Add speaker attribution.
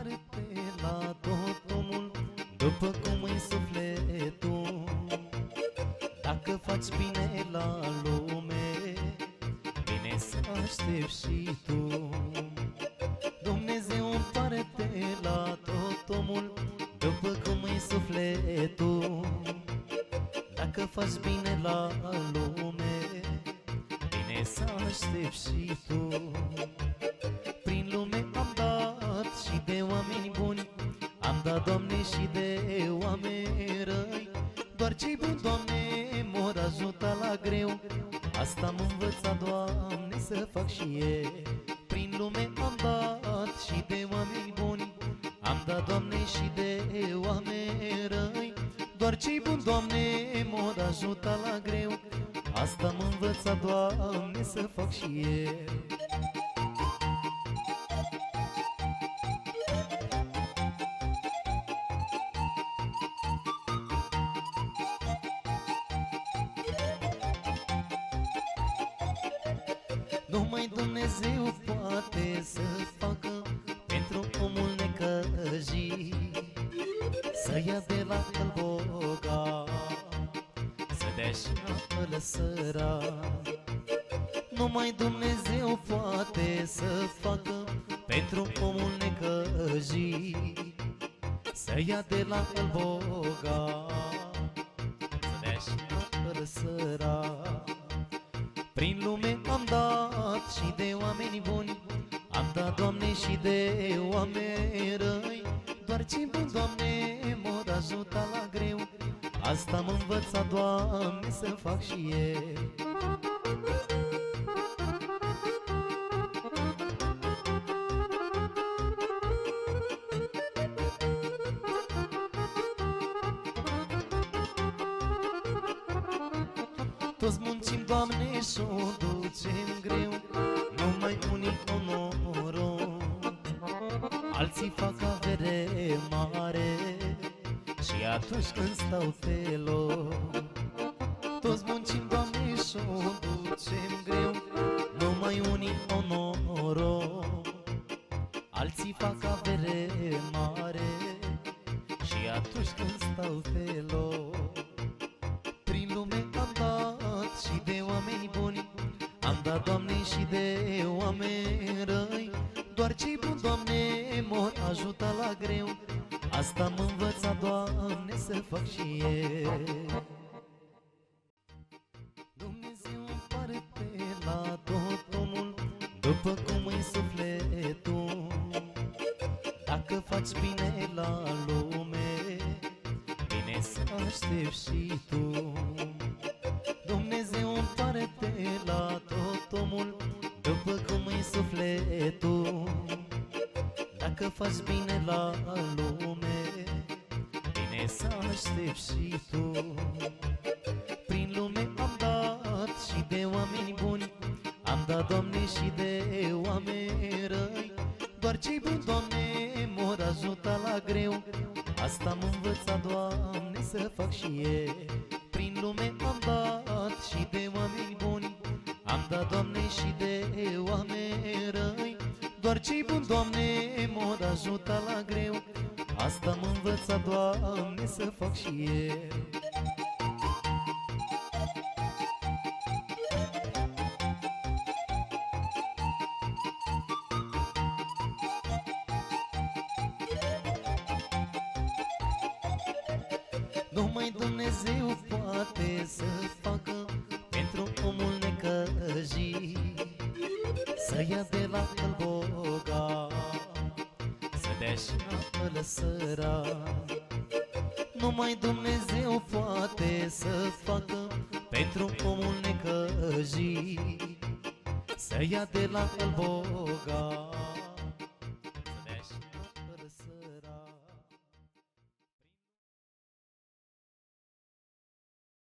Speaker 1: împarte la tot omul după cum îi sufletul. Dacă faci bine la lume, bine să aștepți și tu. Dumnezeu împarte la tot omul după cum îi sufletul. Dacă faci bine la lume, bine să aștepți și tu. Prin lume am dat și de oameni buni, am dat, Doamne, și de oameni răi. Doar cei buni, Doamne, m-or ajuta la greu. Asta m-a învățat, Doamne, să fac și eu. Prin lume am dat și de oameni buni, am dat, Doamne, și de oameni răi. Doar cei buni, Doamne, m-or ajuta la greu. Asta m-a învățat, Doamne, să fac și eu. Numai Dumnezeu poate să facă pentru omul necăjit, să ia de la el bogat, să dea și apă la sărac. Numai Dumnezeu poate să facă pentru omul necăjit, să ia de la el bogat, să dea și apă la sărac. Prin lume am dat și de oameni buni, am dat, Doamne, și de oameni răi. Doar cei buni, Doamne, m-or ajuta la greu. Asta m-a învățat, Doamne, să fac și eu. Toți muncim, Doamne, și-o ducem greu, numai unii au noroc, alții fac avere mare și atunci când stau pe loc. Toți muncim, Doamne, și-o ducem greu, numai unii au noroc, alții fac avere mare și atunci când stau pe loc. Prin lume am dat și de oameni buni, am dat, Doamne, și de oameni răi. Doar cei buni, Doamne, m-or ajuta la greu. Asta m-a învățat, Doamne, să fac și eu. Dumnezeu împarte la tot omul după cum îi sufletul. Dacă faci bine la lume, bine să aștepți și tu. Dumnezeu împarte la tot omul după cum îi sufletul. Dacă faci bine la lume, bine să aștepți și tu. Prin lume am dat și de oameni buni, am dat, Doamne, și de oameni răi. Doar cei buni, Doamne, m-or ajuta la greu. Asta m-a învățat, Doamne, să fac și eu. Prin lume am dat și de oameni buni, am dat, Doamne, și de oameni răi. Doar cei buni, Doamne, m-or ajuta la greu. Asta m-a învățat, Doamne, să fac și eu. Numai Dumnezeu poate să facă pentru omul necăjit, să ia de la el bogat, să dea și apă la sărac. Numai Dumnezeu poate să facă pentru omul necăjit, să ia de la el bogat,